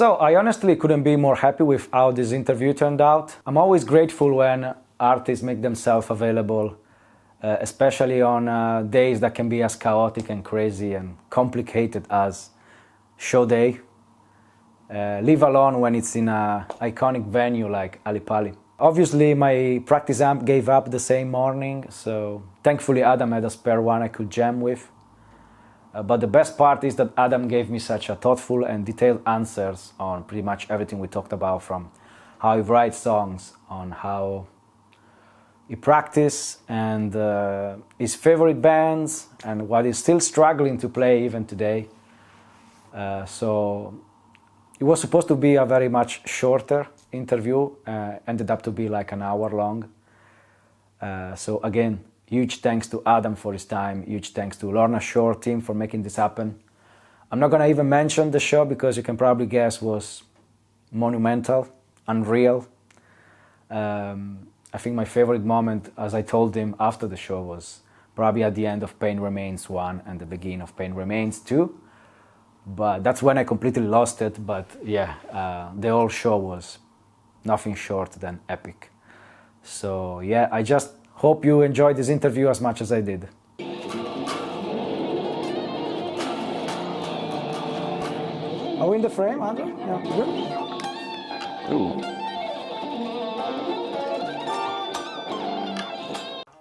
So I honestly couldn't be more happy with how this interview turned out. I'm always grateful when artists make themselves available, especially on days that can be as chaotic and crazy and complicated as show day. Leave alone when it's in an iconic venue like Ali Pali. Obviously my practice amp gave up the same morning, so thankfully Adam had a spare one I could jam with. But the best part is that Adam gave me such a thoughtful and detailed answers on pretty much everything we talked about, from how he writes songs, on how he practices, and his favorite bands, and what he's still struggling to play even today. So it was supposed to be a very much shorter interview, ended up to be like an hour long. So again, huge thanks to Adam for his time, huge thanks to Lorna Shore team for making this happen. I'm not gonna even mention the show because you can probably guess was monumental, unreal. I think my favorite moment, as I told him after the show, was probably at the end of Pain Remains 1 and the beginning of Pain Remains 2. But that's when I completely lost it. But yeah, the whole show was nothing short than epic. So yeah, I just hope you enjoyed this interview as much as I did. Are we in the frame, Andrew? Yeah, good. Ooh.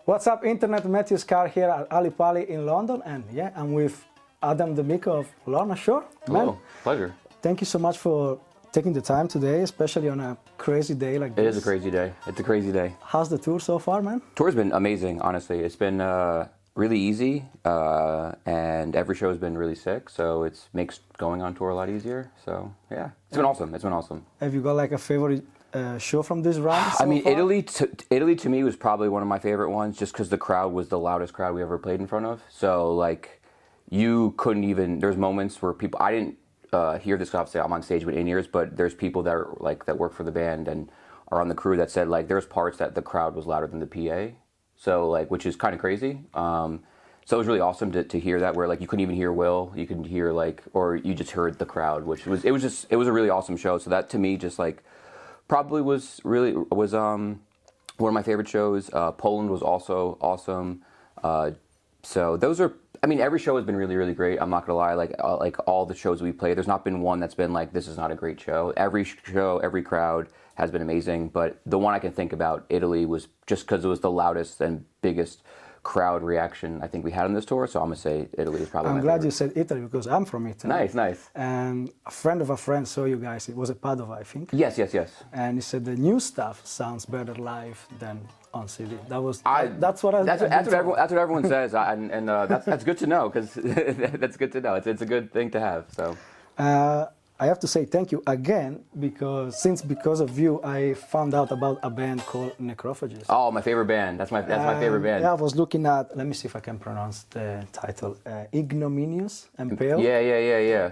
What's up, Internet? Matthew Scar here at Ali Pali in London, and yeah, I'm with Adam De Micco of Lorna Shore. Hello, pleasure. Thank you so much for taking the time today, especially on a crazy day like this. It is a crazy day. It's a crazy day. How's the tour so far, man? Tour's been amazing, honestly. It's been really easy, and every show has been really sick, so it makes going on tour a lot easier. So yeah, it's been awesome. It's been awesome. Have you got like a favorite show from this round so I mean, far? Italy to me was probably one of my favorite ones, just because the crowd was the loudest crowd we ever played in front of. So like, you couldn't even. There's moments where people. I didn't hear this obviously I'm on stage with in-ears, but there's people that are like that work for the band and are on the crew that said like there's parts that the crowd was louder than the PA. So like, which is kind of crazy. So it was really awesome to hear that, where like you couldn't even hear Will, you could hear like, or you just heard the crowd, which was it was a really awesome show. So that to me just like probably was one of my favorite shows. Poland was also awesome. So those are. I mean, every show has been really, really great. I'm not gonna lie. Like all the shows we played, there's not been one that's been like, this is not a great show. Every show, every crowd has been amazing. But the one I can think about, Italy, was just because it was the loudest and biggest crowd reaction I think we had on this tour. So I'm gonna say Italy is probably. I'm glad you said Italy because I'm from Italy. Nice, nice. And a friend of a friend saw you guys. It was at Padova, I think. Yes. And he said the new stuff sounds better live than on CD. That's what everyone says, and that's good to know, because that's good to know. It's a good thing to have. So I have to say thank you again because of you I found out about a band called NEGROPHAGIST. Oh, my favorite band. That's my favorite band. Yeah, I was looking at. Let me see if I can pronounce the title. Ignominious and Pale. Yeah. Yeah.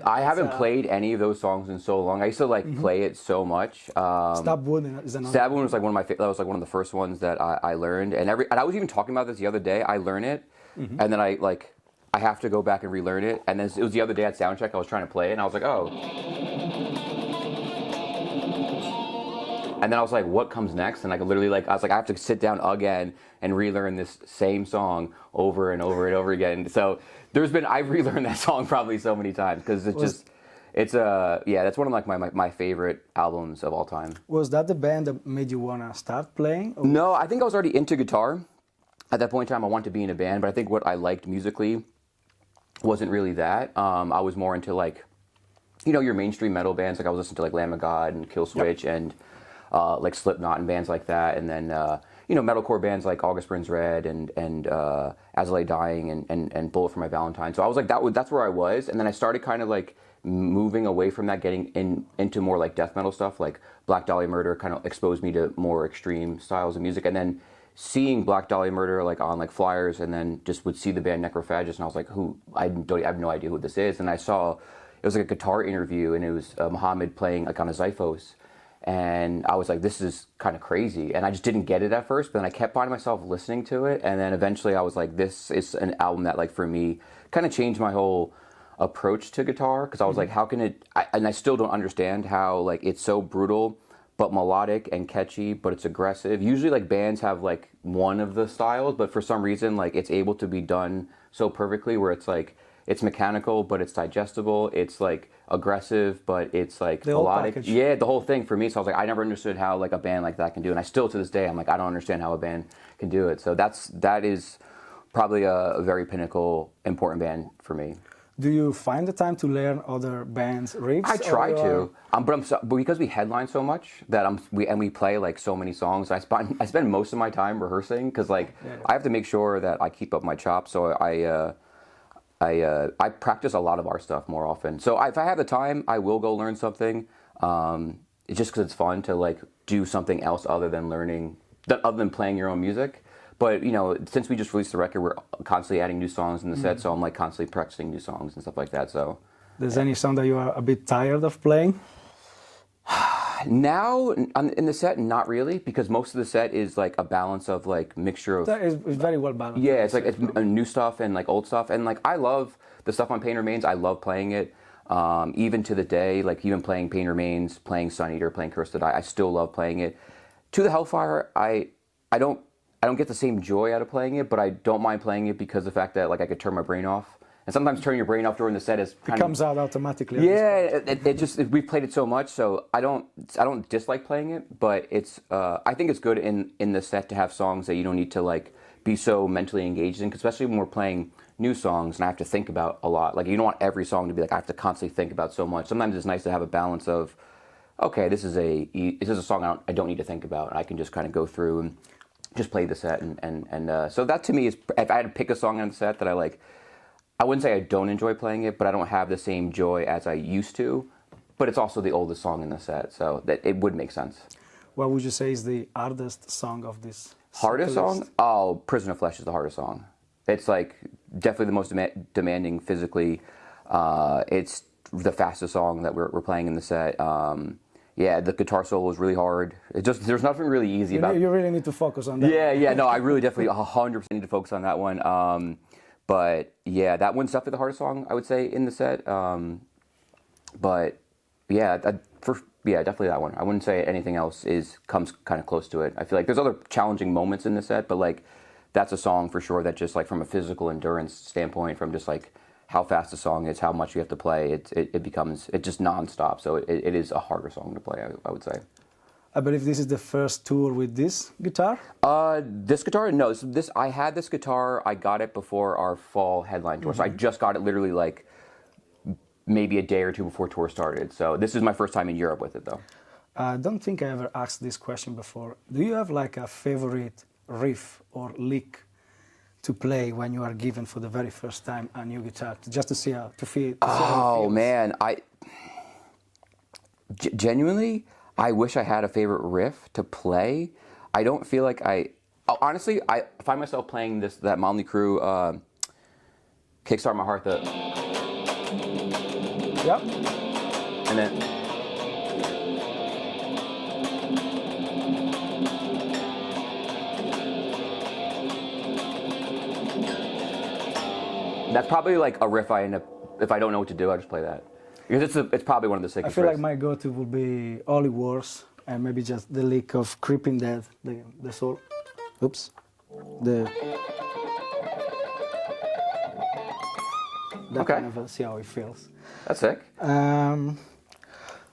I haven't played any of those songs in so long. I used to like play it so much. Stab Wound is another. Stab Wound was like that was like one of the first ones that I learned. And I was even talking about this the other day. I learn it, and then I have to go back and relearn it. And then it was the other day at Soundcheck. I was trying to play it, and I was like, oh. And then I was like, what comes next? And I was like, I have to sit down again and relearn this same song over and over and over again. So I've relearned that song probably so many times because that's one of like my favorite albums of all time. Was that the band that made you wanna start playing? Or? No, I think I was already into guitar. At that point in time, I wanted to be in a band, but I think what I liked musically wasn't really that. I was more into like, your mainstream metal bands. Like I was listening to like Lamb of God and Killswitch and like Slipknot and bands like that, and then metalcore bands like August Burns Red and As I Lay Dying and Bullet for My Valentine. So I was like, that's where I was, and then I started kind of like moving away from that, getting into more like death metal stuff. Like Black Dahlia Murder kind of exposed me to more extreme styles of music, and then seeing Black Dahlia Murder like on like flyers, and then just would see the band NEGROPHAGIST, and I was like, I have no idea who this is, and I saw it was like a guitar interview, and it was Muhammad playing like on a Xiphos. and I was like, this is kind of crazy, and I just didn't get it at first, but then I kept finding myself listening to it, and then eventually I was like, this is an album that, like, for me, kind of changed my whole approach to guitar, because I was like, how can it, and I still don't understand how, like, it's so brutal but melodic and catchy, but it's aggressive. Usually, like, bands have, like, one of the styles, but for some reason, like, it's able to be done so perfectly where it's like, it's mechanical but it's digestible, it's like aggressive but it's like melodic. Yeah, the whole thing for me. So I was like, I never understood how, like, a band like that can do it, and I still to this day I'm like, I don't understand how a band can do it. So that is probably a very pinnacle important band for me. Do you find the time to learn other bands' riffs? I try to, but because we headline so much that we play, like, so many songs. I spend most of my time rehearsing, because, like, I have to make sure that I keep up my chops. So I practice a lot of our stuff more often. So if I have the time, I will go learn something. It's just because it's fun to, like, do something else other than playing your own music. But, you know, since we just released the record, we're constantly adding new songs in the set, so I'm, like, constantly practicing new songs and stuff like that. So, there's any song that you are a bit tired of playing? Now, in the set, not really, because most of the set is, like, a balance of, like, mixture of... That is very well balanced. Yeah, it's, like, it's new stuff and, like, old stuff. And, like, I love the stuff on Pain Remains. I love playing it. Even to the day, like, even playing Pain Remains, playing Sun Eater, playing Curse to Die, I still love playing it. To the Hellfire, I don't get the same joy out of playing it, but I don't mind playing it because of the fact that, like, I could turn my brain off. And sometimes turning your brain off during the set is kind of... It comes out automatically. Yeah, it just, we've played it so much, so I don't dislike playing it, but it's, I think it's good in the set to have songs that you don't need to, like, be so mentally engaged in, especially when we're playing new songs and I have to think about a lot. Like, you don't want every song to be like, I have to constantly think about so much. Sometimes it's nice to have a balance of, okay, this is a song I don't need to think about, and I can just kind of go through and just play the set, and so that to me is, if I had to pick a song on the set that I like, I wouldn't say I don't enjoy playing it, but I don't have the same joy as I used to, but it's also the oldest song in the set, so that it would make sense. What would you say is the hardest song of this? Hardest song? Oh, Prisoner of Flesh is the hardest song. It's, like, definitely the most demanding physically. It's the fastest song that we're playing in the set. Yeah, the guitar solo is really hard. There's nothing really easy about it. You really need to focus on that. Yeah, no, I really definitely 100% need to focus on that one. But yeah, that one's definitely the hardest song, I would say, in the set. But yeah, definitely that one. I wouldn't say anything else comes kind of close to it. I feel like there's other challenging moments in the set, but, like, that's a song for sure that just, like, from a physical endurance standpoint, from just, like, how fast the song is, how much you have to play, it becomes just nonstop. So it is a harder song to play, I would say. I believe this is the first tour with this guitar? This guitar? No, I had this guitar, I got it before our fall headline tour. So I just got it literally, like, maybe a day or two before tour started. So this is my first time in Europe with it, though. I don't think I ever asked this question before. Do you have, like, a favorite riff or lick to play when you are given for the very first time a new guitar, just to see how to feel? Oh man, genuinely, I wish I had a favorite riff to play. I don't feel like honestly, I find myself playing that Motley Crue Kickstart My Heart. Yep. And then. That's probably, like, a riff I end up, if I don't know what to do, I just play that. Because it's probably one of the sickest I feel riffs. like my go-to would be Holy Wars, and maybe just the lick of Creeping Dead, the soul. Oops. That Okay. kind of see how it feels. That's sick.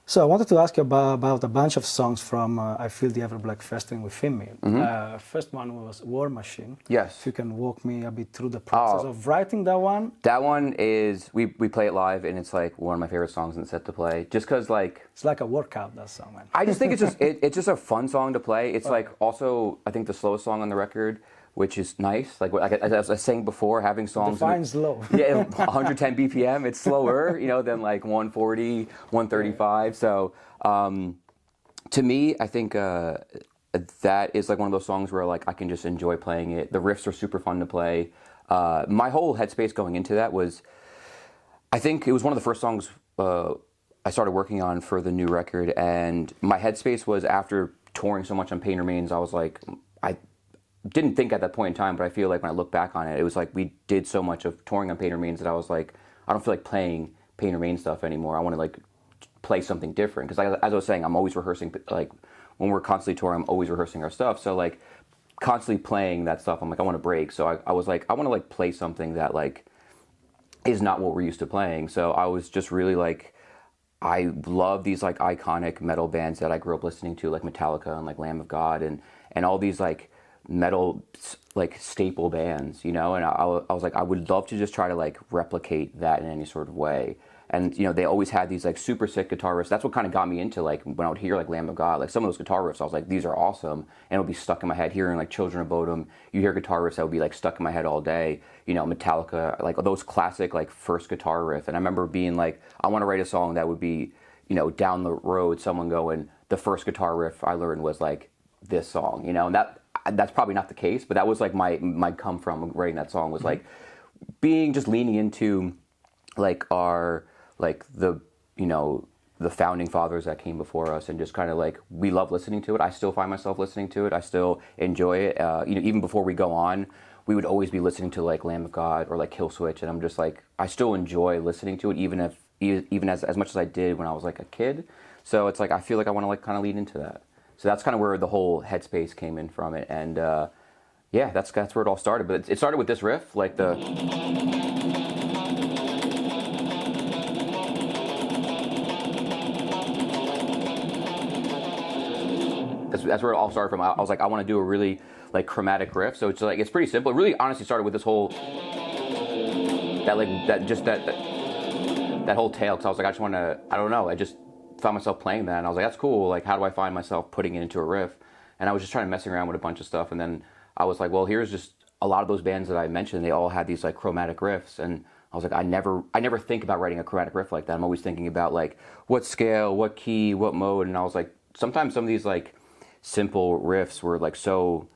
So I wanted to ask you about a bunch of songs from I Feel the Ever Black Festering Within Me. First one was War Machine. Yes. If you can walk me a bit through the process of writing that one. That one is, we play it live, and it's, like, one of my favorite songs in the set to play. Just because, like... It's like a workout, that song, man. I just think it's just a fun song to play. It's, like, also, I think, the slowest song on the record, which is nice. Like as I was saying before, having songs... Define slow. Yeah, 110 BPM. It's slower, than, like, 140, 135. So, to me, I think that is, like, one of those songs where, like, I can just enjoy playing it. The riffs are super fun to play. My whole headspace going into that was... I think it was one of the first songs I started working on for the new record, and my headspace was after touring so much on Pain Remains, I was like, I didn't think at that point in time, but I feel like when I look back on it, it was like we did so much of touring on Pain Remains that I was like, I don't feel like playing Pain Remains stuff anymore. I want to like play something different, because like, as I was saying, I'm always rehearsing, like when we're constantly touring, I'm always rehearsing our stuff. So like constantly playing that stuff, I'm like, I want to break. So I was like, I want to like play something that like is not what we're used to playing. So I was just really like, I love these like iconic metal bands that I grew up listening to, like Metallica and like Lamb of God and all these like metal like staple bands, you know. And I was like, I would love to just try to like replicate that in any sort of way. And you know, they always had these like super sick guitar riffs. That's what kind of got me into like when I would hear like Lamb of God, like some of those guitar riffs, I was like, these are awesome, and it would be stuck in my head. Hearing like Children of Bodom, you hear guitar riffs that would be like stuck in my head all day. You know, Metallica, like those classic like first guitar riff. And I remember being like, I want to write a song that would be, you know, down the road, someone going, the first guitar riff I learned was like this song, you know. And that's probably not the case, but that was like my come from writing that song was like being just leaning into like our like the, you know, the founding fathers that came before us, and just kind of like, we love listening to it. I still find myself listening to it. I still enjoy it. You know, even before we go on, we would always be listening to like Lamb of God or like Killswitch, and I'm just like, I still enjoy listening to it, even as much as I did when I was like a kid. So it's like, I feel like I want to like kind of lean into that. So that's kind of where the whole headspace came in from it. And yeah, that's where it all started. But it started with this riff, like the... That's where it all started from. I was like, I want to do a really like chromatic riff. So it's like, it's pretty simple. It really honestly started with this whole, that whole tail. Cause I was like, I just want to, I don't know. I just found myself playing that, and I was like, that's cool. Like, how do I find myself putting it into a riff? And I was just trying to messing around with a bunch of stuff. And then I was like, well, here's just a lot of those bands that I mentioned. They all had these like chromatic riffs. And I was like, I never think about writing a chromatic riff like that. I'm always thinking about like what scale, what key, what mode. And I was like, sometimes some of these like simple riffs were like so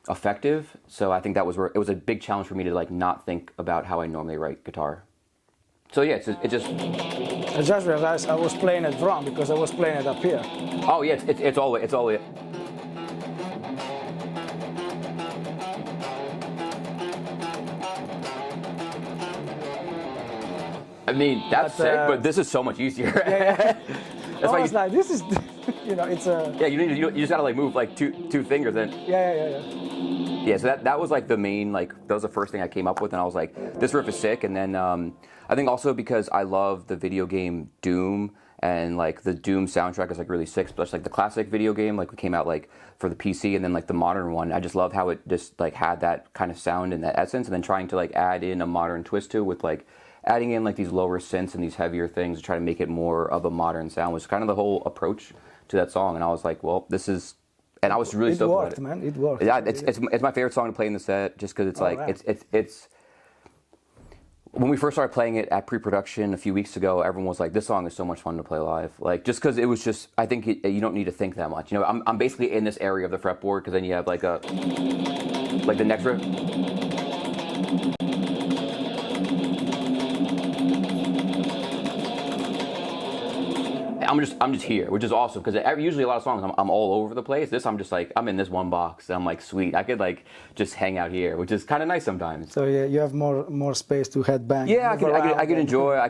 effective. So I think that was where it was a big challenge for me to like not think about how I normally write guitar. So yeah, it just... I just realized I was playing it wrong because I was playing it up here. Oh yeah, it's all it. I mean, that's sick, but this is so much easier. Yeah. That's I was like, this is, you know, it's a... Yeah, you just gotta like move like two fingers and... Yeah. Yeah, so that was like the main, like, that was the first thing I came up with, and I was like, this riff is sick. And then I think also because I love the video game Doom, and like the Doom soundtrack is like really sick, especially like the classic video game, like, it came out like for the PC, and then like the modern one. I just love how it just like had that kind of sound and that essence, and then trying to like add in a modern twist to it with like adding in like these lower synths and these heavier things to try to make it more of a modern sound was kind of the whole approach to that song. And I was like, well, this is, and I was really stoked about it. Man, it worked. Yeah, it's my favorite song to play in the set, just because it's like, right. it's when we first started playing it at pre-production a few weeks ago, everyone was like, this song is so much fun to play live. Like, just because it was just, I think you don't need to think that much. You know, I'm basically in this area of the fretboard, because then you have like the next riff. I'm just here, which is awesome, because usually a lot of songs I'm all over the place. This, I'm just like, I'm in this one box, and I'm like, sweet, I could like just hang out here, which is kind of nice sometimes. So yeah, you have more space to headbang. Yeah, I can enjoy. I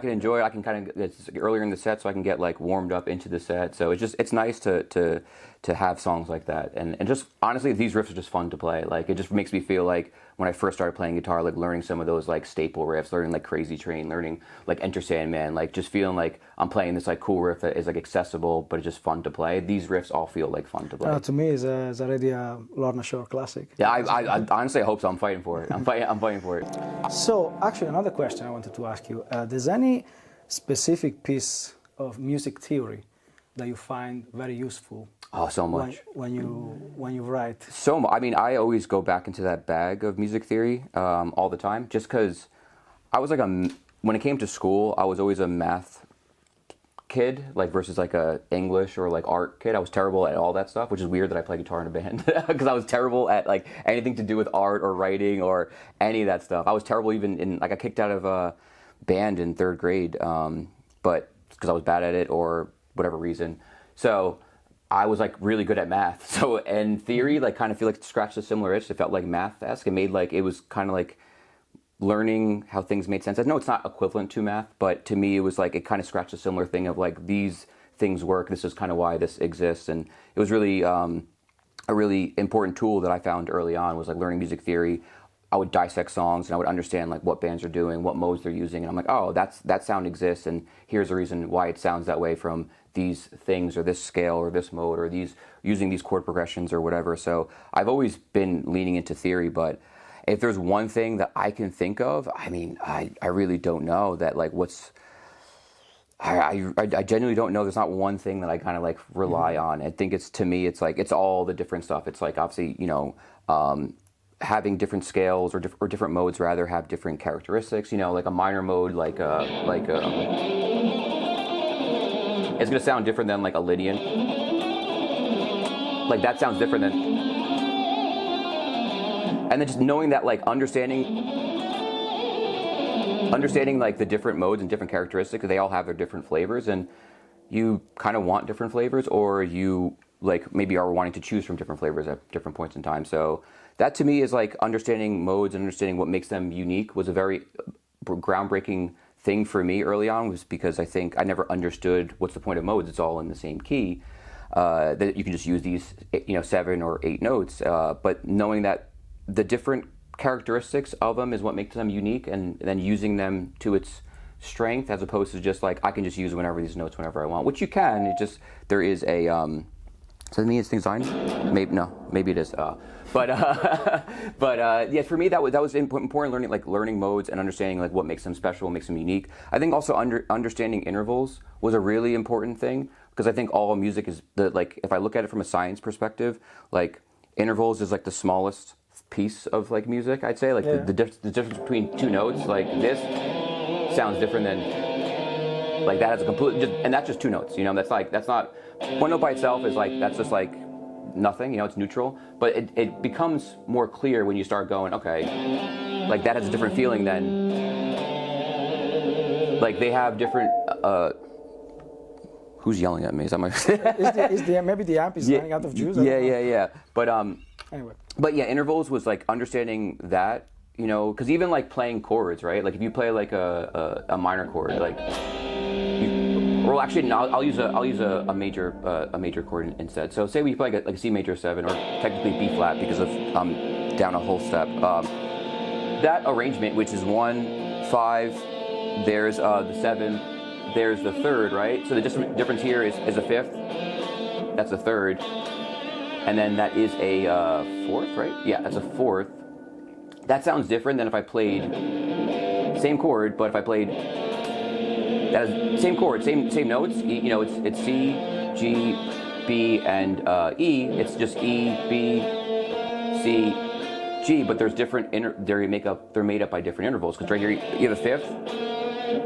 can kind of, it's earlier in the set, so I can get like warmed up into the set. So it's nice to have songs like that, and just honestly, these riffs are just fun to play. Like, it just makes me feel like when I first started playing guitar, like learning some of those like staple riffs, learning like Crazy Train, learning like Enter Sandman, like just feeling like I'm playing this like cool riff that is like accessible, but it's just fun to play. These riffs all feel like fun to play. To me, it's already a Lorna Shore classic. Yeah, I honestly hope so. I'm fighting for it. I'm fighting for it. So actually, another question I wanted to ask you: there's any specific piece of music theory that you find very useful? Oh, so much. When you write. So much. I mean, I always go back into that bag of music theory all the time, just because I was like when it came to school, I was always a math kid, like versus like a English or like art kid. I was terrible at all that stuff, which is weird that I play guitar in a band, because I was terrible at like anything to do with art or writing or any of that stuff. I was terrible even in, like, I kicked out of a band in 3rd grade, but because I was bad at it or whatever reason. So I was like really good at math. So and theory, like kind of feel like it scratched a similar itch. It felt like math-esque. It made like, it was kind of like learning how things made sense. I know it's not equivalent to math, but to me it was like, it kind of scratched a similar thing of like, these things work. This is kind of why this exists. And it was really a really important tool that I found early on, was like learning music theory. I would dissect songs and I would understand like what bands are doing, what modes they're using, and I'm like, oh, that sound exists, and here's the reason why it sounds that way from these things or this scale or this mode or these using these chord progressions or whatever. So I've always been leaning into theory, but if there's one thing that I can think of, I mean, I really don't know that like what's. I genuinely don't know. There's not one thing that I kind of like rely on. I think it's, to me, it's like, it's all the different stuff. It's like, obviously, you know, having different scales or different modes rather have different characteristics. You know, like a minor mode, it's gonna sound different than like a Lydian. Like that sounds different than, and then just knowing that, like understanding like the different modes and different characteristics, they all have their different flavors, and you kind of want different flavors, or you like maybe are wanting to choose from different flavors at different points in time. So that to me is like understanding modes and understanding what makes them unique was a very groundbreaking thing for me early on, was because I think I never understood what's the point of modes. It's all in the same key, that you can just use these 7 or 8 notes, but knowing that the different characteristics of them is what makes them unique, and then using them to its strength, as opposed to just like I can just use these notes whenever I want, which you can. It just, there is a so to me it's design. Maybe it is. But yeah, for me that was important, learning modes and understanding like what makes them special, what makes them unique. I think also understanding intervals was a really important thing, because I think all music is like, if I look at it from a science perspective, like intervals is like the smallest piece of like music, I'd say. Like the difference between 2 notes, like this sounds different than like that has a complete, and that's just 2 notes. That's not one note by itself, is like, that's just like nothing, it's neutral. But it becomes more clear when you start going, okay, like that has a different feeling than, like they have different. Who's yelling at me? Is that my? Maybe the amp is running out of juice? Yeah. But anyway. But yeah, intervals was like understanding that, because even like playing chords, right? Like if you play like a minor chord, like, well, actually, no, I'll use a major chord instead. So say we play like a C major 7, or technically B flat, because of down a whole step. That arrangement, which is 1, 5, there's the 7, there's the 3rd, right? So the difference here is a 5th. That's a 3rd. And then that is a 4th, right? Yeah, that's a 4th. That sounds different than if I played same chord, but if I played that is same chord, same notes. It's C, G, B, and E. It's just E, B, C, G. But there's different they're made up by different intervals. Because right here you have a 5th,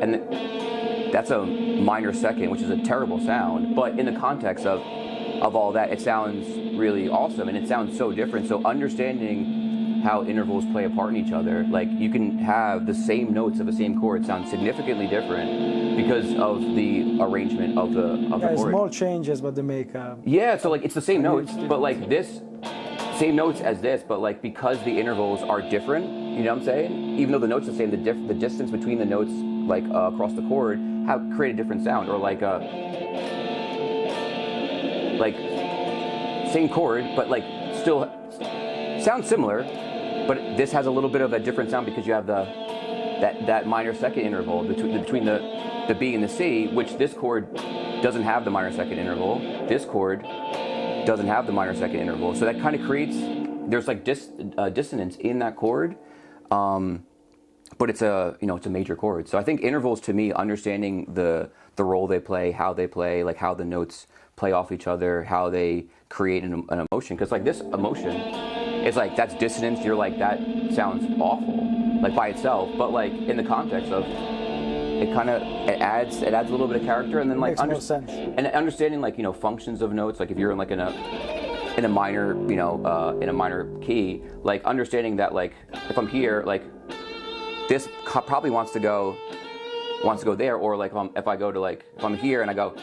and that's a minor 2nd, which is a terrible sound. But in the context of all that, it sounds really awesome, and it sounds so different. So understanding how intervals play a part in each other, like you can have the same notes of the same chord sound significantly different because of the arrangement of the chord. Small changes, but they make. Yeah, so like it's the same notes, but like this, same notes as this, but like because the intervals are different, you know what I'm saying? Even though the notes are the same, the distance between the notes, like across the chord, have create a different sound, or like same chord, but like still sounds similar, but this has a little bit of a different sound because you have that minor 2nd interval between the B and the C, which this chord doesn't have the minor 2nd interval. This chord doesn't have the minor 2nd interval, so that kind of creates, there's like dissonance in that chord, but it's a major chord. So I think intervals, to me, understanding the role they play, how they play, like how the notes play off each other, how they create an emotion. Because like this emotion, it's like that's dissonance. You're like, that sounds awful, like by itself. But like in the context of it, it adds a little bit of character, and then like makes more sense. And understanding like functions of notes. Like if you're in like in a minor in a minor key, like understanding that like if I'm here, like this probably wants to go wants to go there, or like if I go to like, if I'm here and I go,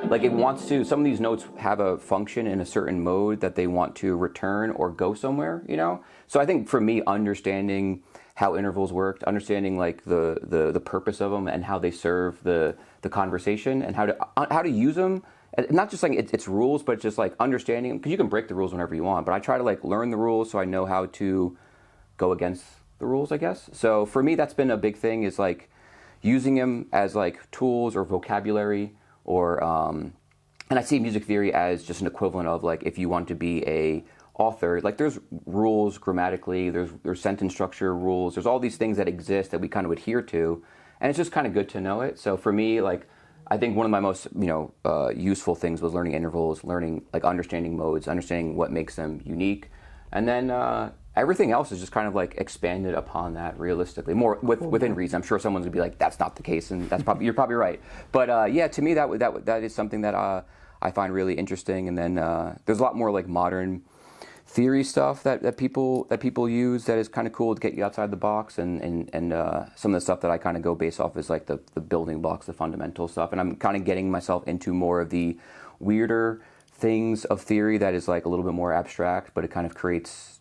like it wants to, some of these notes have a function in a certain mode that they want to return or go somewhere, you know? So I think for me, understanding how intervals work, understanding like the purpose of them and how they serve the conversation and how to use them, not just like it's rules, but just like understanding, because you can break the rules whenever you want, but I try to like learn the rules so I know how to go against the rules, I guess. So for me, that's been a big thing, is like using them as like tools or vocabulary, or and I see music theory as just an equivalent of like, if you want to be a author, like there's rules grammatically, there's sentence structure rules, there's all these things that exist that we kind of adhere to, and it's just kind of good to know it. So for me, like I think one of my most useful things was learning intervals, learning like understanding modes, understanding what makes them unique, and then everything else is just kind of like expanded upon that realistically, more within reason. I'm sure someone's gonna be like, that's not the case, and that's probably, you're probably right. But yeah, to me that is something that I find really interesting. And then there's a lot more like modern theory stuff that people use that is kind of cool to get you outside the box, and some of the stuff that I kind of go based off is like the building blocks, the fundamental stuff, and I'm kind of getting myself into more of the weirder things of theory that is like a little bit more abstract, but it kind of creates,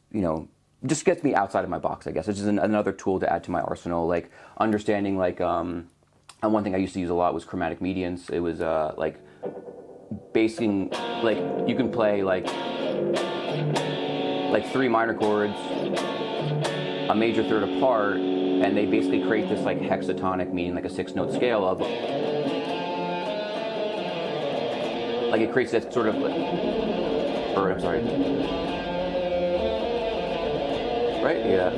just gets me outside of my box, I guess. It's just another tool to add to my arsenal, like understanding like and one thing I used to use a lot was chromatic medians. It was like basing, like you can play like 3 minor chords, a major third apart, and they basically create this like hexatonic, meaning like a 6-note scale of, like it creates that sort of, or I'm sorry, right? Yeah.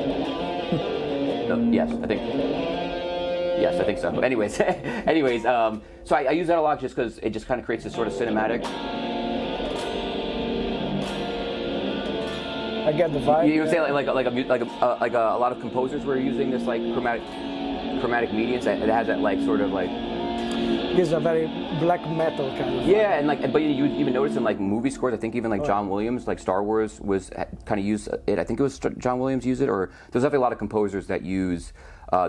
No, yes, I think so. Anyways, so I use that a lot just because it just kind of creates this sort of cinematic. I get the vibe. You would say like a lot of composers were using this like chromatic medians that has that like sort of like. Gives a very black metal kind of. Yeah, and like, but you even notice in like movie scores, I think even like John Williams, like Star Wars was kind of used it. I think it was John Williams used it, or there's definitely a lot of composers that use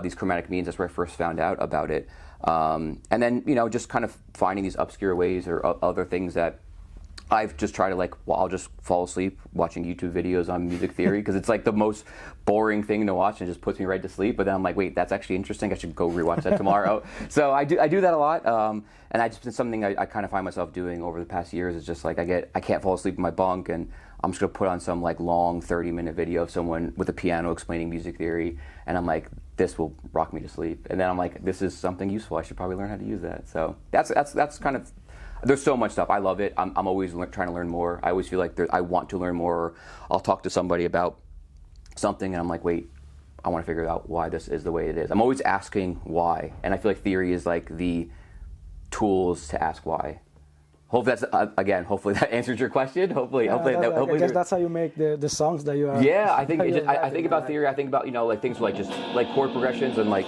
these chromatic medians. That's where I first found out about it. And then just kind of finding these obscure ways or other things that I've just tried to like, well, I'll just fall asleep watching YouTube videos on music theory because it's like the most boring thing to watch and it just puts me right to sleep. But then I'm like, wait, that's actually interesting. I should go rewatch that tomorrow. So I do that a lot. And I just been something I kind of find myself doing over the past years. Is just like I can't fall asleep in my bunk, and I'm just gonna put on some like long 30-minute video of someone with a piano explaining music theory, and I'm like, this will rock me to sleep. And then I'm like, this is something useful. I should probably learn how to use that. So that's kind of. There's so much stuff. I love it. I'm always trying to learn more. I always feel like I want to learn more. Or I'll talk to somebody about something, and I'm like, wait, I want to figure out why this is the way it is. I'm always asking why, and I feel like theory is like the tools to ask why. Hopefully that's hopefully that answers your question. Hopefully, I guess that's how you make the songs that you are. Yeah, I think I think about theory. I think about like things like just like chord progressions and like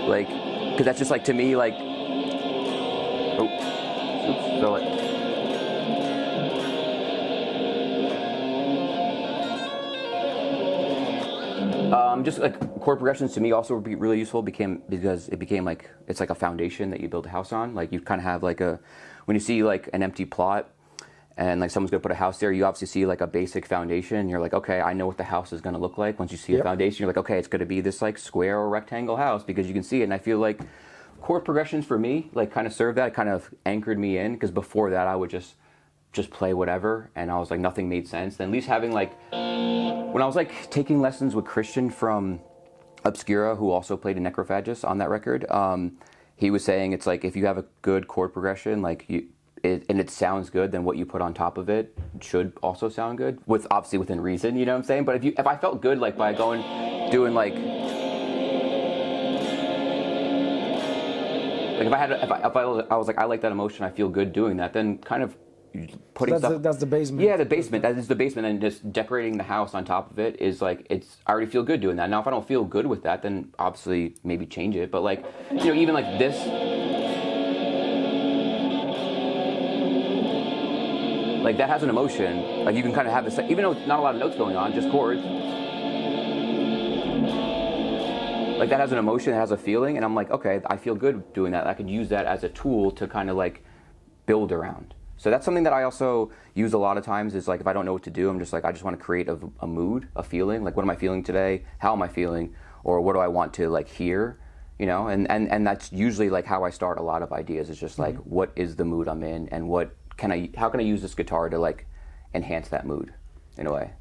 because that's just like to me like. So just like chord progressions to me also would be really useful because it became like it's like a foundation that you build a house on. Like you kind of have like when you see like an empty plot and like someone's gonna put a house there, you obviously see like a basic foundation. And you're like, okay, I know what the house is gonna look like. Once you see a foundation, you're like, okay, it's gonna be this like square or rectangle house because you can see it. And I feel like chord progressions for me like kind of served that. It kind of anchored me in because before that I would just play whatever, and I was like nothing made sense. Then at least having like when I was like taking lessons with Christian from Obscura, who also played in NEGROPHAGIST on that record, he was saying it's like if you have a good chord progression, like and it sounds good, then what you put on top of it should also sound good, with obviously within reason, you know what I'm saying? But if I felt good like by doing like if I was like I like that emotion, I feel good doing that, then kind of putting stuff. That's the basement. Yeah, the basement. That is the basement, and just decorating the house on top of it is like I already feel good doing that. Now, if I don't feel good with that, then obviously maybe change it. But like even like this. Like that has an emotion. Like you can kind of have this, even though not a lot of notes going on, just chords. like that has an emotion, it has a feeling, and I'm like, okay, I feel good doing that. I could use that as a tool to kind of like build around. So that's something that I also use a lot of times is like if I don't know what to do, I'm just like, I just want to create a mood, a feeling, like what am I feeling today? How am I feeling? Or what do I want to like hear? You know, and that's usually like how I start a lot of ideas is just like, what is the mood I'm in and how can I use this guitar to like enhance that mood in a way?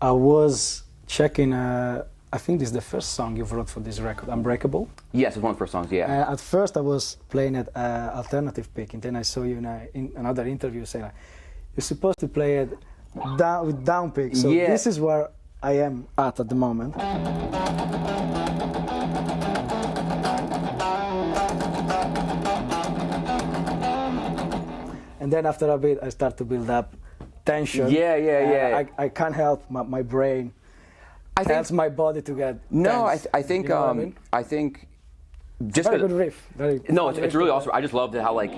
I was checking, I think this is the first song you've wrote for this record, Unbreakable. Yes, it's one of the first songs, yeah. At first I was playing it alternative picking, then I saw you in another interview saying like, you're supposed to play it with down pick. So this is where I am at the moment. And then after a bit I start to build up tension. Yeah. I can't help my brain. Tells my body to get tense. I think you know what I mean? I think just very good riff. It's really awesome. I just loved how like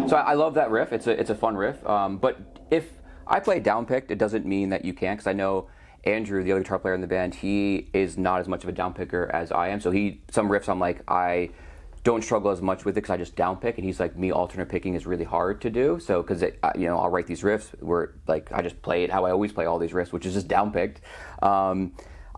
so I love that riff. It's a fun riff. But if I play down picked, it doesn't mean that you can't, because I know Andrew, the other guitar player in the band, he is not as much of a down picker as I am. So some riffs I'm like I don't struggle as much with it because I just down pick, and he's like, me alternate picking is really hard to do. So because you know, I'll write these riffs where like I just play it how I always play all these riffs, which is just down picked. I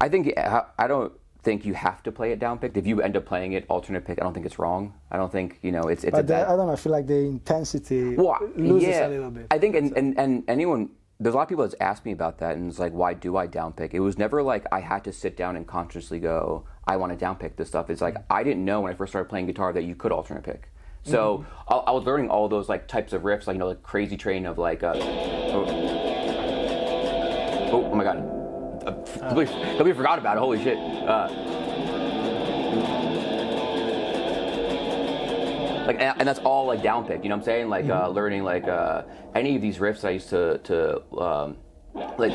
don't think you have to play it down picked. If you end up playing it alternate pick, I don't think it's wrong. I don't think, you know, it's. But I don't know. I feel like the intensity loses a little bit. I think and anyone. There's a lot of people that's asked me about that, and it's like, why do I downpick? It was never like I had to sit down and consciously go, I want to downpick this stuff. It's like I didn't know when I first started playing guitar that you could alternate pick. So I was learning all those like types of riffs, like, you know, like Crazy Train of like, oh my god, completely forgot about it. Holy shit. Like, and that's all like down pick, you know what I'm saying? Like learning like any of these riffs I used to like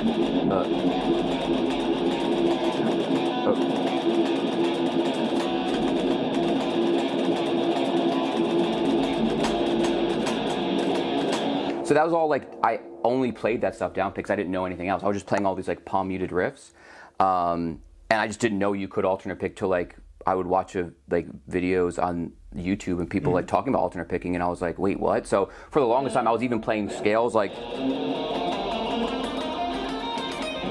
so that was all like I only played that stuff down pick because I didn't know anything else. I was just playing all these like palm muted riffs, and I just didn't know you could alternate pick till like I would watch like videos on YouTube and people like talking about alternate picking, and I was like, wait, what? So for the longest time I was even playing scales like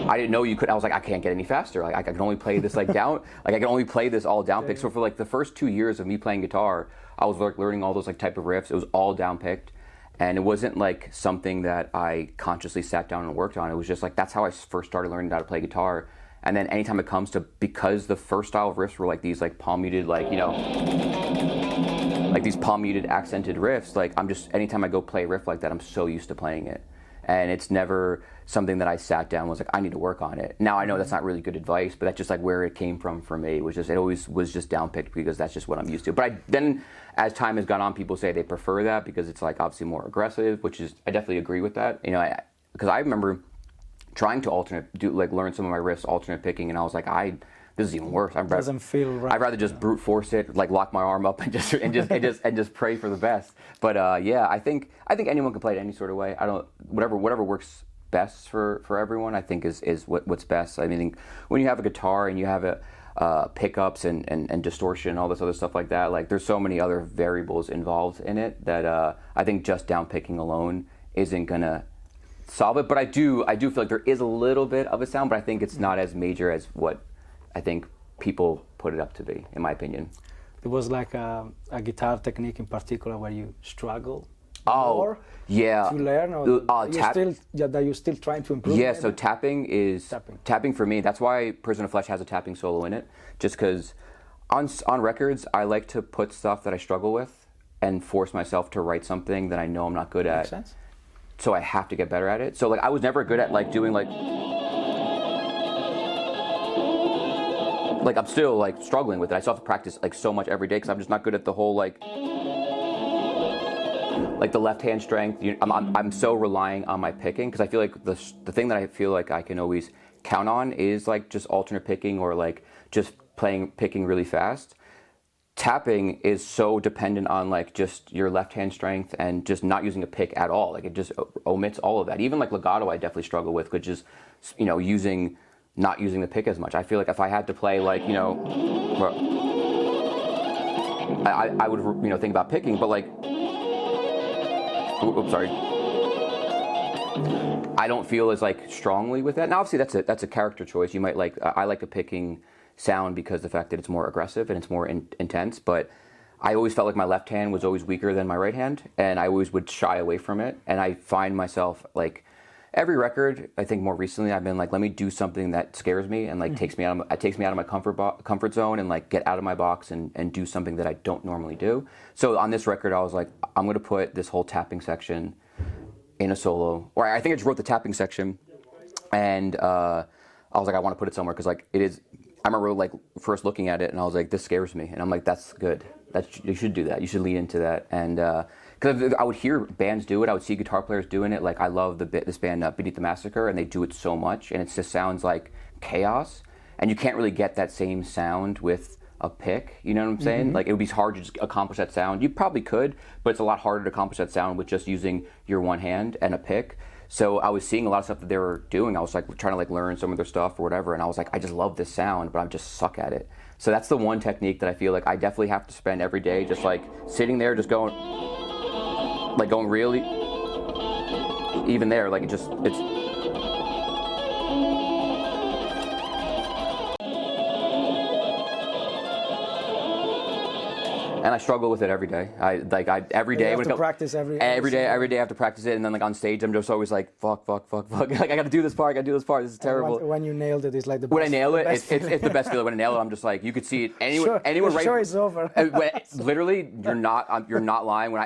I didn't know you could. I was like, I can't get any faster. Like I can only play this like down. Like I can only play this all down picked. So for like the first 2 years of me playing guitar, I was like learning all those like type of riffs. It was all down picked, and it wasn't like something that I consciously sat down and worked on. It was just like that's how I first started learning how to play guitar. And then anytime it comes to, because the first style of riffs were like these like palm muted, like, you know, like these palm muted accented riffs, like I'm just, anytime I go play a riff like that, I'm so used to playing it. And it's never something that I sat down and was like, I need to work on it. Now I know that's not really good advice, but that's just like where it came from for me. It was just, it always was just down picked because that's just what I'm used to. But then as time has gone on, people say they prefer that because it's like obviously more aggressive, which is, I definitely agree with that. You know, because I remember trying to learn some of my riffs alternate picking, and I was like, this is even worse. Doesn't feel right. I'd rather just brute force it, like lock my arm up and just pray for the best. But yeah, I think anyone can play it any sort of way. Whatever works best for everyone, I think is what's best. I mean, when you have a guitar and you have pickups and distortion and all this other stuff like that, like there's so many other variables involved in it that I think just down picking alone isn't gonna solve it. But I do feel like there is a little bit of a sound, but I think it's not as major as what I think people put it up to be, in my opinion. There was like a guitar technique in particular where you struggle more to learn, or you're still trying to improve? Yeah, so tapping for me, that's why Prison of Flesh has a tapping solo in it, just because on records, I like to put stuff that I struggle with and force myself to write something that I know I'm not good at. Makes sense. So I have to get better at it. So like I was never good at like doing like I'm still like struggling with it. I still have to practice like so much every day because I'm just not good at the whole like the left hand strength. I'm so relying on my picking because I feel like the thing that I feel like I can always count on is like just alternate picking or like just picking really fast. tapping is so dependent on like just your left hand strength and just not using a pick at all. Like it just omits all of that. Even like legato, I definitely struggle with, which is, you know, not using the pick as much. I feel like if I had to play like, you know, I would, you know, think about picking, but like, oops, sorry. I don't feel as like strongly with that. Now, obviously, that's a character choice. You might like. I like a picking sound because the fact that it's more aggressive and it's more intense. But I always felt like my left hand was always weaker than my right hand, and I always would shy away from it. And I find myself like every record. I think more recently I've been like, let me do something that scares me and like takes me out of my comfort zone and like get out of my box and do something that I don't normally do. So on this record, I was like, I'm gonna put this whole tapping section in a solo, or I think I just wrote the tapping section, and I was like, I want to put it somewhere because like it is. I remember like first looking at it, and I was like, this scares me, and I'm like, that's good. You should do that. You should lean into that, and because I would hear bands do it, I would see guitar players doing it. Like I love this band Beneath the Massacre, and they do it so much, and it just sounds like chaos, and you can't really get that same sound with a pick, you know what I'm saying? Mm-hmm. Like it would be hard to just accomplish that sound. You probably could, but it's a lot harder to accomplish that sound with just using your one hand and a pick. So I was seeing a lot of stuff that they were doing. I was like trying to like learn some of their stuff or whatever, and I was like, I just love this sound, but I just suck at it. So that's the one technique that I feel like I definitely have to spend every day just like sitting there, just going really, even there, like it's. And I struggle with it every day. Every day. You have to practice every day. Every day I have to practice it, and then like on stage, I'm just always like, fuck. Like I got to do this part. This is terrible. When you nailed it, it's like the best. When I nail it, it's the best feeling. When I nail it, I'm just like, you could see it. Anyone right. Show is over. Literally, you're not lying.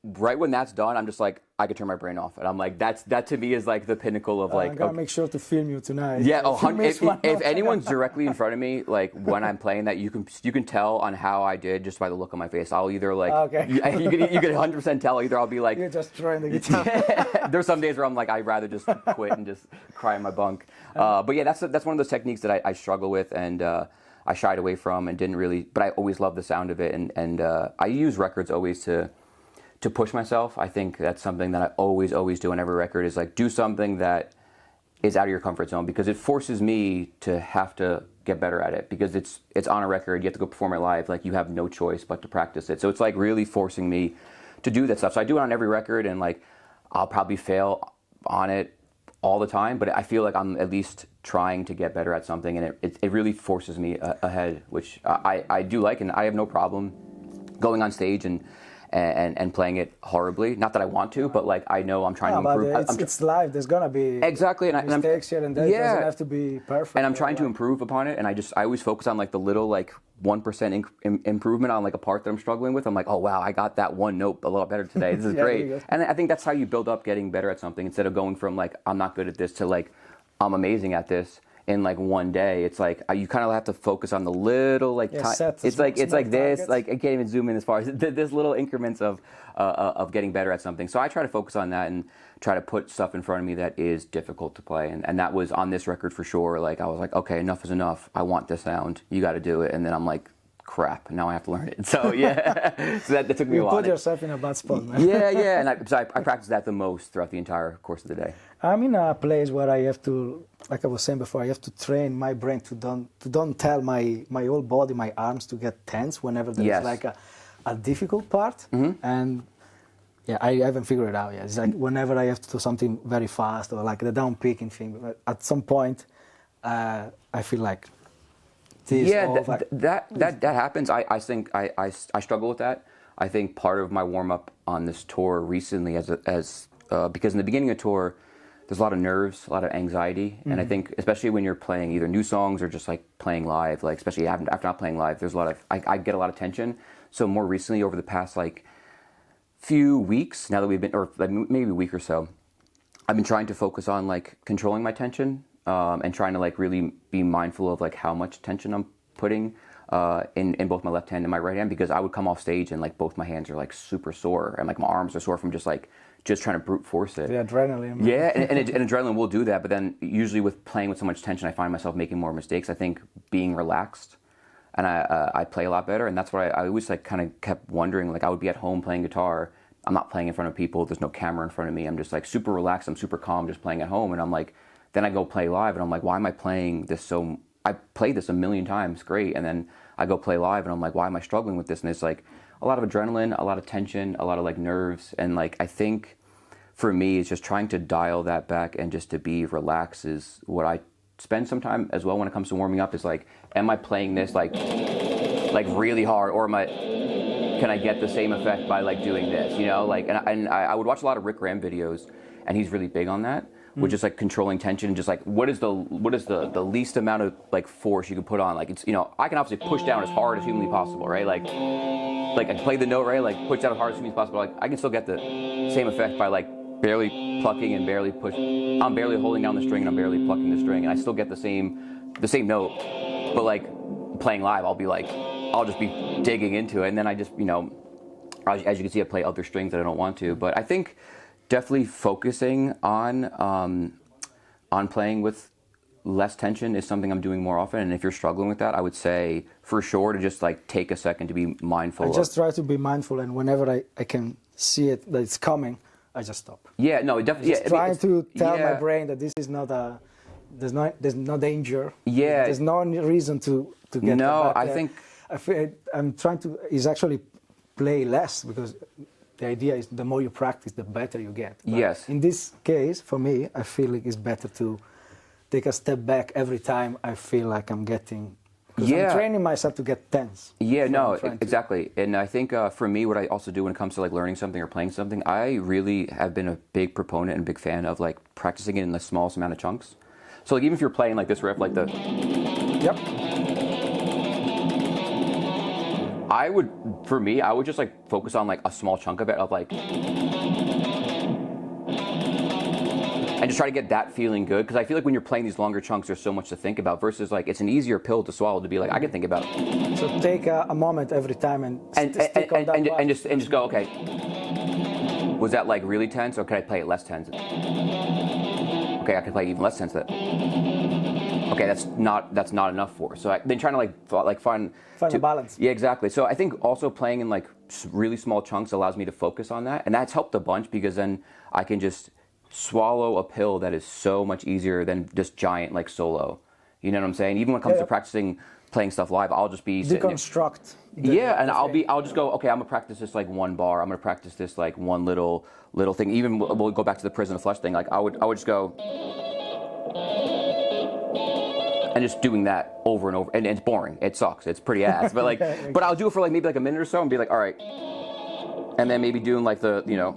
Right when that's done, I'm just like, I could turn my brain off, and I'm like, that to me is like the pinnacle of like. I gotta make sure to film you tonight. Yeah, if anyone's directly in front of me, like when I'm playing that, you can tell on how I did just by the look on my face. I'll either like, you can 100% tell. Either I'll be like, you're just throwing the guitar. There's some days where I'm like, I'd rather just quit and just cry in my bunk. But yeah, that's one of those techniques that I struggle with and I shied away from and didn't really. But I always love the sound of it, and I use records always to push myself. I think that's something that I always do on every record is like do something that is out of your comfort zone, because it forces me to have to get better at it, because it's on a record, you have to go perform it live, like you have no choice but to practice it. So it's like really forcing me to do that stuff. So I do it on every record, and like I'll probably fail on it all the time, but I feel like I'm at least trying to get better at something, and it really forces me ahead, which I do like, and I have no problem going on stage and playing it horribly. Not that I want to, but like I know I'm trying to improve. It's live. There's gonna be exactly mistakes here and there. Yeah. It doesn't have to be perfect. And I'm trying to improve upon it. And I always focus on like the little like 1% improvement on like a part that I'm struggling with. I'm like, oh wow, I got that one note a lot better today. This is great. And I think that's how you build up getting better at something, instead of going from like I'm not good at this to like I'm amazing at this in like one day. It's like you kind of have to focus on the little like it's like this targets. Like I can't even zoom in as far as this little increments of getting better at something. So I try to focus on that and try to put stuff in front of me that is difficult to play, and that was on this record for sure. Like I was like, okay, enough is enough. I want this sound. You got to do it. And then I'm like, crap, now I have to learn it. So yeah, so that took me a while. You put yourself in a bad spot, man. Yeah, and I practice that the most throughout the entire course of the day. I'm in a place where I have to, like I was saying before, I have to train my brain to don't tell my whole body, my arms to get tense whenever there's like a difficult part. Mm-hmm. And yeah, I haven't figured it out yet. It's like whenever I have to do something very fast or like the down picking thing, at some point I feel like that happens. I think I struggle with that. I think part of my warm up on this tour recently, because in the beginning of the tour, there's a lot of nerves, a lot of anxiety, mm-hmm. and I think especially when you're playing either new songs or just like playing live, like especially after not playing live, there's a lot of I get a lot of tension. So more recently, over the past like few weeks, now that we've been, or like maybe a week or so, I've been trying to focus on like controlling my tension. And trying to like really be mindful of like how much tension I'm putting in both my left hand and my right hand, because I would come off stage and like both my hands are like super sore and like my arms are sore from just trying to brute force it. The adrenaline. Man. Yeah, and adrenaline will do that, but then usually with playing with so much tension, I find myself making more mistakes. I think being relaxed and I play a lot better. And that's what I always like kind of kept wondering. Like I would be at home playing guitar. I'm not playing in front of people. There's no camera in front of me. I'm just like super relaxed. I'm super calm, just playing at home. And I'm like, then I go play live, and I'm like, why am I playing this so? I played this a million times, great. And then I go play live, and I'm like, why am I struggling with this? And it's like a lot of adrenaline, a lot of tension, a lot of like nerves, and like I think for me, it's just trying to dial that back and just to be relaxed is what I spend some time as well when it comes to warming up. Is like, am I playing this like really hard, or can I get the same effect by like doing this? You know, like, and I would watch a lot of Rick Graham videos, and he's really big on that, which is like controlling tension and just like what is the least amount of like force you can put on. Like it's, you know, I can obviously push down as hard as humanly possible, right? Like I can play the note, right? Like push down as hard as humanly possible. Like I can still get the same effect by like barely plucking and barely push. I'm barely holding down the string and I'm barely plucking the string, and I still get the same note. But like playing live, I'll just be digging into it, and then I just, you know, as you can see, I play other strings that I don't want to. But I think definitely focusing on playing with less tension is something I'm doing more often. And if you're struggling with that, I would say for sure to just like take a second to be mindful. I just try to be mindful, and whenever I can see it that it's coming, I just stop. Yeah, no, it definitely. Just trying to tell my brain that this is not a. There's no danger. Yeah. There's no reason to get. No, I think I'm trying to is actually play less, because the idea is the more you practice, the better you get. But yes. In this case, for me, I feel like it's better to take a step back every time I feel like I'm getting. Because I'm training myself to get tense. Yeah, no, exactly. And I think for me, what I also do when it comes to like learning something or playing something, I really have been a big proponent and big fan of like practicing it in the smallest amount of chunks. So like even if you're playing like this riff, like the. Yep. I would just like focus on like a small chunk of it, of like. And just try to get that feeling good, because I feel like when you're playing these longer chunks, there's so much to think about, versus like it's an easier pill to swallow to be like, I can think about it. So take a moment every time and stick on that and just go, okay, was that like really tense, or can I play it less tense? Okay, I can play even less tense. Okay, that's not enough for. So then trying to find a balance. Yeah, exactly. So I think also playing in like really small chunks allows me to focus on that, and that's helped a bunch, because then I can just swallow a pill that is so much easier than just giant like solo. You know what I'm saying? Even when it comes to practicing playing stuff live, I'll just be deconstruct. I'll just go, okay, I'm gonna practice this like one bar. I'm gonna practice this like one little thing. Even we'll go back to the Prison of Flesh thing. Like I would just go and just doing that over and over, and it's boring. It sucks. It's pretty ass. But like, but I'll do it for like maybe like a minute or so, and be like, all right, and then maybe doing like the, you know.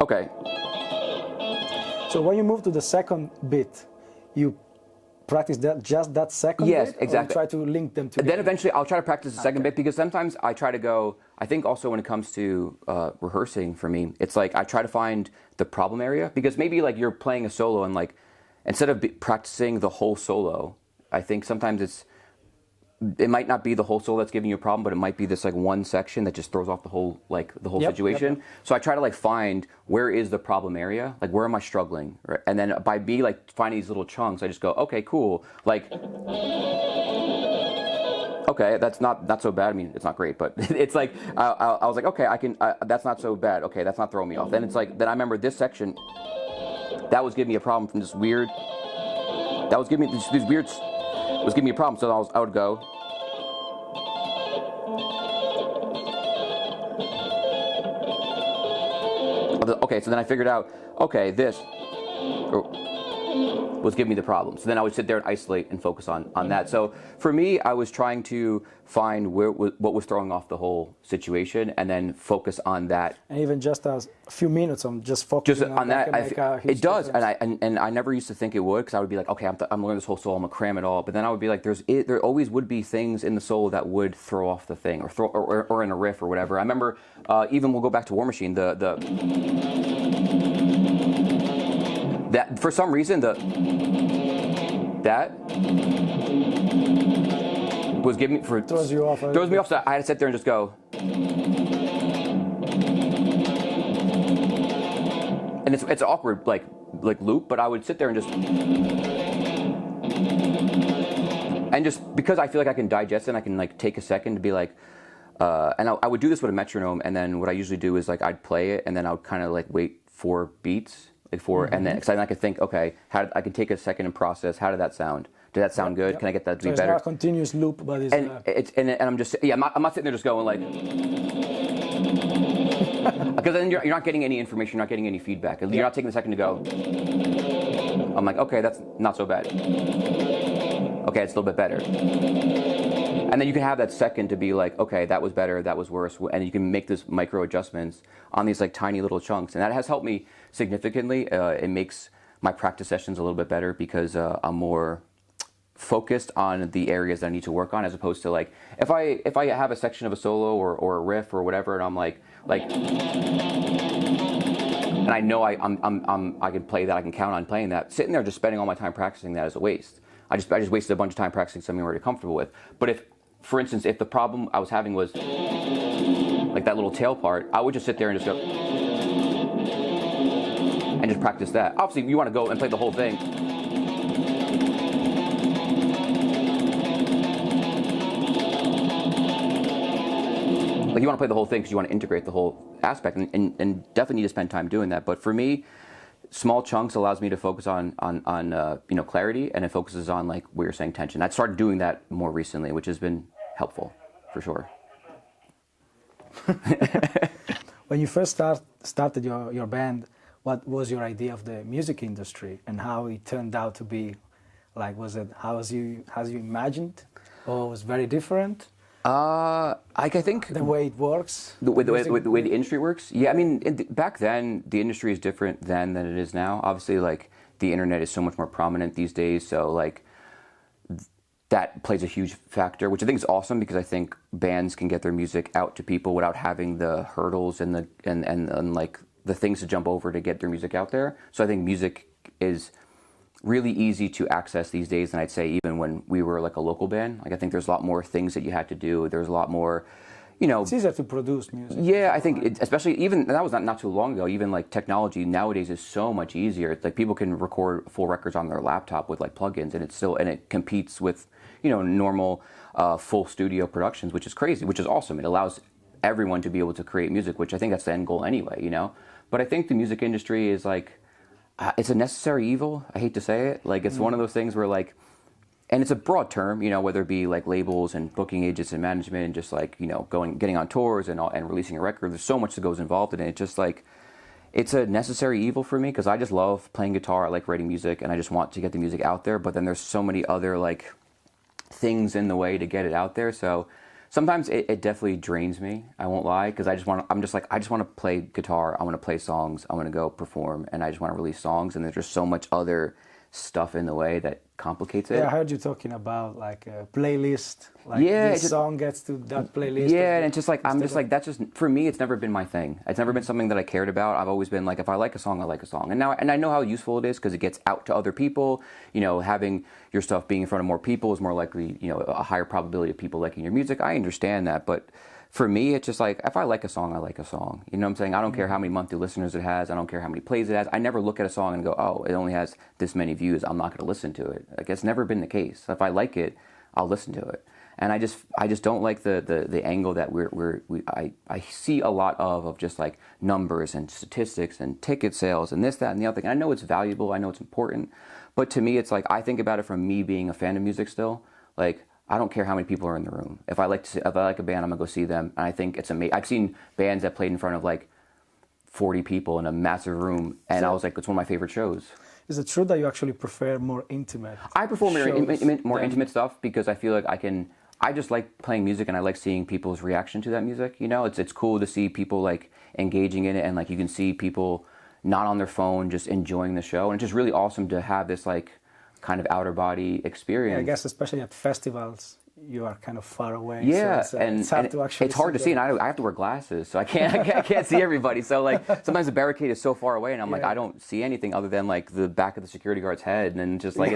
Okay. So when you move to the second bit, you practice that second bit? Yes, exactly. Or try to link them together? Then eventually I'll try to practice the second bit, because sometimes I try to go, I think also when it comes to rehearsing for me, it's like I try to find the problem area, because maybe like you're playing a solo and like, instead of practicing the whole solo, I think sometimes it might not be the whole solo that's giving you a problem, but it might be this like one section that just throws off the whole situation. Yep. So I try to like find where is the problem area, like where am I struggling, right? And then by me like finding these little chunks, I just go, okay, cool, like, okay, that's not so bad. I mean, it's not great, but it's like I was like, okay, I can. That's not so bad. Okay, that's not throwing me off. Then it's like, then I remember this section that was giving me a problem from this weird. That was giving me these weird. Was giving me a problem, so I would go. Okay, so then I figured out, okay, this was giving me the problem. So then I would sit there and isolate and focus on that. So for me, I was trying to find what was throwing off the whole situation, and then focus on that. And even just a few minutes on just focusing on that, it does. And I never used to think it would, because I would be like, okay, I'm learning this whole solo, I'm gonna cram it all. But then I would be like, there always would be things in the solo that would throw off the thing, or in a riff or whatever. I remember even we'll go back to War Machine, that for some reason that was giving me throws me off. So I had to sit there and just go, and it's awkward like loop, but I would sit there and just, And just because I feel like I can digest it, and I can like take a second to be like, and I would do this with a metronome, and then what I usually do is like I'd play it, and then I would kind of like wait 4 beats, like 4, and then because I could think, okay, I could take a second and process. How did that sound? Did that sound good? Can I get that to be better? It's not a continuous loop, but it's and I'm just I'm not sitting there just going like, because then you're not getting any information, you're not getting any feedback. You're not taking a second to go. I'm like, okay, that's not so bad. Okay, it's a little bit better. And then you can have that second to be like, okay, that was better, that was worse, and you can make this micro adjustments on these like tiny little chunks, and that has helped me significantly. It makes my practice sessions a little bit better because I'm more focused on the areas that I need to work on, as opposed to like if I have a section of a solo or a riff or whatever, and I'm like, and I know I can play that, I can count on playing that. Sitting there just spending all my time practicing that is a waste. I just wasted a bunch of time practicing something I'm already comfortable with. But if, for instance, if the problem I was having was like that little tail part, I would just sit there and just go and just practice that. Obviously, you want to go and play the whole thing. Like you want to play the whole thing because you want to integrate the whole aspect, and definitely need to spend time doing that. But for me, small chunks allows me to focus on clarity, and it focuses on like what you're saying, tension. I started doing that more recently, which has been helpful for sure. When you first started your band, what was your idea of the music industry and how it turned out to be? Like, was it how you imagined, or was it very different? I think the way it works, the way the industry works. Yeah, I mean, back then the industry is different than it is now. Obviously, like the internet is so much more prominent these days, so like that plays a huge factor, which I think is awesome because I think bands can get their music out to people without having the hurdles and like the things to jump over to get their music out there. So I think music is really easy to access these days than I'd say even when we were like a local band. Like I think there's a lot more things that you had to do. There's a lot more, it's easier to produce music. Yeah, I think especially even that was not too long ago. Even like technology nowadays is so much easier. It's like people can record full records on their laptop with like plugins, and it competes with normal full studio productions, which is crazy, which is awesome. It allows everyone to be able to create music, which I think that's the end goal anyway. But I think the music industry is like, it's a necessary evil. I hate to say it. Like it's one of those things where like, and it's a broad term, whether it be like labels and booking agents and management and just like, getting on tours and releasing a record. There's so much that goes involved in it. It's just like, it's a necessary evil for me because I just love playing guitar. I like writing music and I just want to get the music out there. But then there's so many other like things in the way to get it out there. So sometimes it definitely drains me. I won't lie, because I just want to play guitar. I want to play songs. I want to go perform, and I just want to release songs. And there's just so much other stuff in the way that complicates it. Yeah, I heard you talking about like a playlist. Like this song gets to that playlist. Yeah, and it's just like that's just for me. It's never been my thing. It's never been something that I cared about. I've always been like, if I like a song, I like a song. And I know how useful it is because it gets out to other people. Having your stuff being in front of more people is more likely, a higher probability of people liking your music. I understand that, but for me, it's just like, if I like a song, I like a song. You know what I'm saying? I don't care how many monthly listeners it has. I don't care how many plays it has. I never look at a song and go, oh, it only has this many views. I'm not going to listen to it. Like, it's never been the case. If I like it, I'll listen to it. And I just don't like the angle that I see a lot of just like numbers and statistics and ticket sales and this, that, and the other thing. I know it's valuable. I know it's important. But to me, it's like, I think about it from me being a fan of music still. Like, I don't care how many people are in the room. If I like a band, I'm gonna go see them. And I think it's amazing. I've seen bands that played in front of like 40 people in a massive room, and I was like, it's one of my favorite shows. Is it true that you actually prefer more intimate? I prefer more intimate stuff because I feel like I just like playing music, and I like seeing people's reaction to that music. It's cool to see people like engaging in it, and like you can see people not on their phone, just enjoying the show. And it's just really awesome to have this like kind of outer body experience. Yeah, I guess especially at festivals, you are kind of far away. Yeah, so it's hard to actually. It's hard to see, and I have to wear glasses, so I can't see everybody. So like sometimes the barricade is so far away, and I'm like, I don't see anything other than like the back of the security guard's head, and just like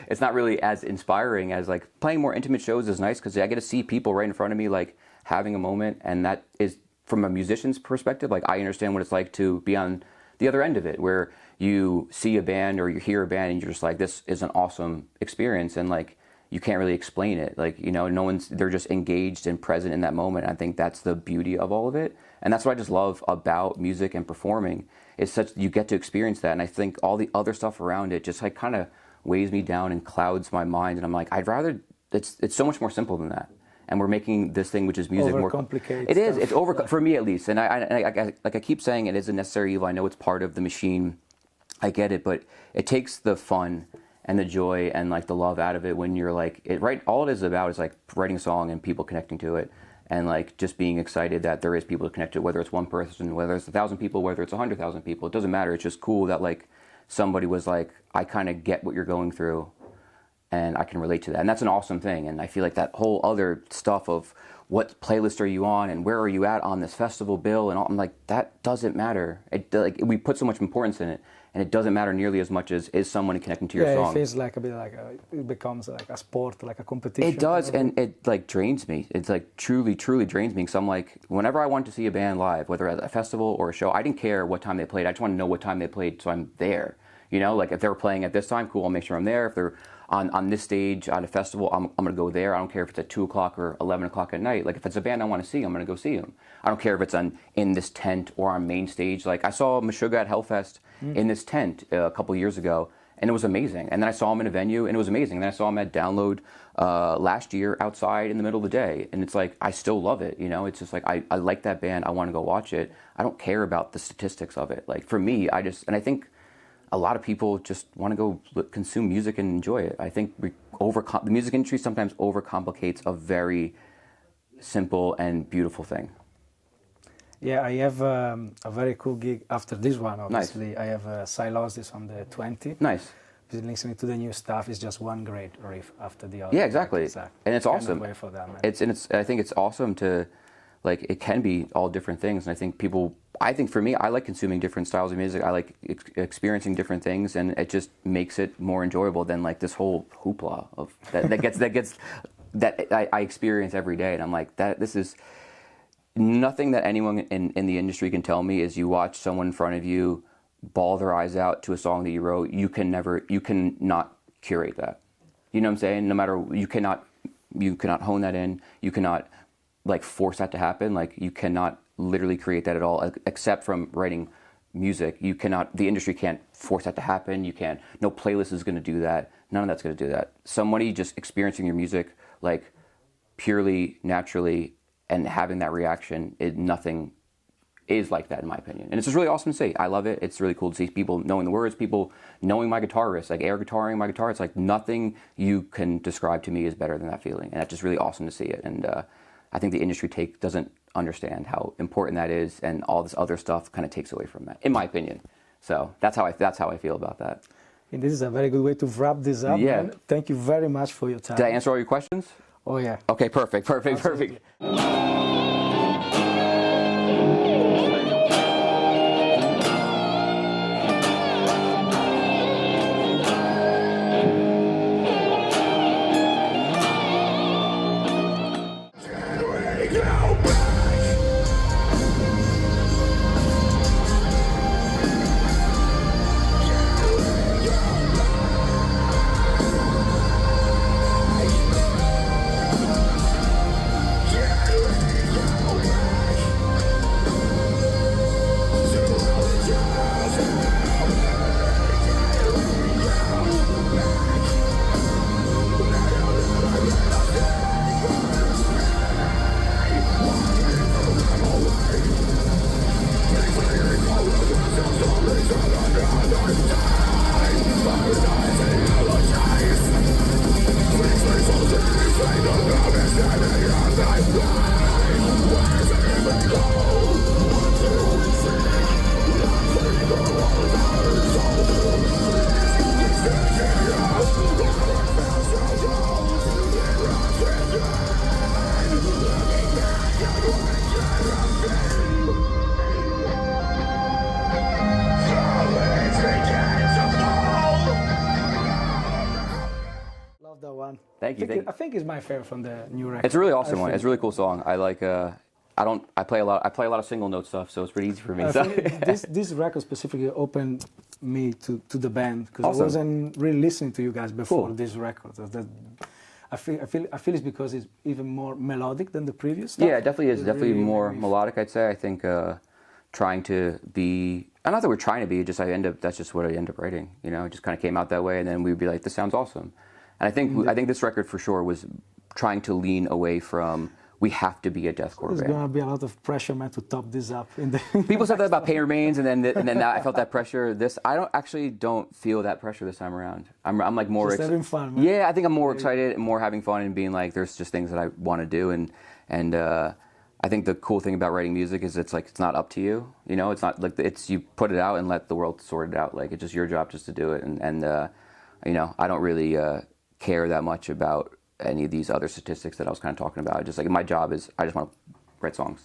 it's not really as inspiring as like playing more intimate shows is nice because I get to see people right in front of me like having a moment, and that is from a musician's perspective. Like I understand what it's like to be on the other end of it, where you see a band or you hear a band and you're just like, this is an awesome experience, and like you can't really explain it. Like, you know, they're just engaged and present in that moment. I think that's the beauty of all of it. And that's what I just love about music and performing, is you get to experience that. And I think all the other stuff around it just like kind of weighs me down and clouds my mind. And I'm like, I'd rather, it's so much more simple than that. And we're making this thing, which is music, more complicated. It is. It's for me at least. And I keep saying it is a necessary evil. I know it's part of the machine. I get it, but it takes the fun and the joy and like the love out of it when you're like all it is about is like writing a song and people connecting to it, and like just being excited that there is people to connect to it, whether it's one person, whether it's 1,000 people, whether it's 100,000 people. It doesn't matter. It's just cool that like somebody was like, I kind of get what you're going through and I can relate to that. And that's an awesome thing. And I feel like that whole other stuff of what playlist are you on and where are you at on this festival bill and all, I'm like, that doesn't matter. We put so much importance in it, and it doesn't matter nearly as much as is someone connecting to your song. Yeah, it feels like a bit like it becomes like a sport, like a competition. It does, and it like drains me. It's like truly drains me. So I'm like, whenever I want to see a band live, whether at a festival or a show, I didn't care what time they played. I just want to know what time they played, so I'm there. You know, like if they were playing at this time, cool, I'll make sure I'm there. If they're on this stage at a festival, I'm going to go there. I don't care if it's at 2 o'clock or 11 o'clock at night. Like if it's a band I want to see, I'm going to go see them. I don't care if it's in this tent or on main stage. Like I saw Meshuggah at Hellfest in this tent a couple years ago, and it was amazing. And then I saw him in a venue, and it was amazing. And then I saw him at Download last year outside in the middle of the day. And it's like, I still love it, you know? It's just like, I like that band. I want to go watch it. I don't care about the statistics of it. Like for me, and I think a lot of people just want to go consume music and enjoy it. I think the music industry sometimes overcomplicates a very simple and beautiful thing. Yeah, I have a very cool gig after this one, obviously. Nice. I have Silosis on the 20th. Nice. Listening to the new stuff is just one great riff after the other. Yeah, exactly. And it's awesome. Wait for that, man. I think it's awesome to, like, it can be all different things. And I think for me, I like consuming different styles of music. I like experiencing different things, and it just makes it more enjoyable than like this whole hoopla of that I experience every day. And I'm like, this is nothing that anyone in the industry can tell me is you watch someone in front of you bawl their eyes out to a song that you wrote. You cannot curate that. You know what I'm saying? No matter, you cannot hone that in. You cannot like force that to happen. Like you cannot literally create that at all, except from writing music. The industry can't force that to happen. No playlist is going to do that. None of that's going to do that. Somebody just experiencing your music like purely, naturally, and having that reaction, nothing is like that in my opinion. And it's just really awesome to see. I love it. It's really cool to see people knowing the words, people knowing my guitar riffs, like air guitaring my guitar. It's like nothing you can describe to me is better than that feeling. And that's just really awesome to see it. And I think the industry doesn't understand how important that is, and all this other stuff kind of takes away from that, in my opinion. So that's how I feel about that. And this is a very good way to wrap this up. Yeah. Man. Thank you very much for your time. Did I answer all your questions? Oh yeah. Okay, perfect. Absolutely. Thank you. I think it's my favorite from the new record. It's a really awesome one. It's a really cool song. I like. I play a lot of single note stuff, so it's pretty easy for me. I think this record specifically opened me to the band, because Awesome. I wasn't really listening to you guys before Cool. this record. I feel it's because it's even more melodic than the previous stuff. Yeah, it definitely is. It Definitely really more made me melodic, I'd say. I think trying to be, not that we're trying to be, just that's just what I end up writing. You know, it just kind of came out that way, and then we'd be like, this sounds awesome. And I think this record for sure was trying to lean away from, we have to be a deathcore There's band. gonna be a lot of pressure, man, to top this up. In the People said that about Pain Remains, and then I felt that pressure. I don't feel that pressure this time around. I'm like more Just having fun, man. Yeah, I think I'm more excited and more having fun and being like, there's just things that I want to do, and I think the cool thing about writing music is it's not up to you. You know, it's not like you put it out and let the world sort it out. Like it's just your job just to do it, and you know, I don't really care that much about any of these other statistics that I was kind of talking about. Just like my job is, I just want to write songs.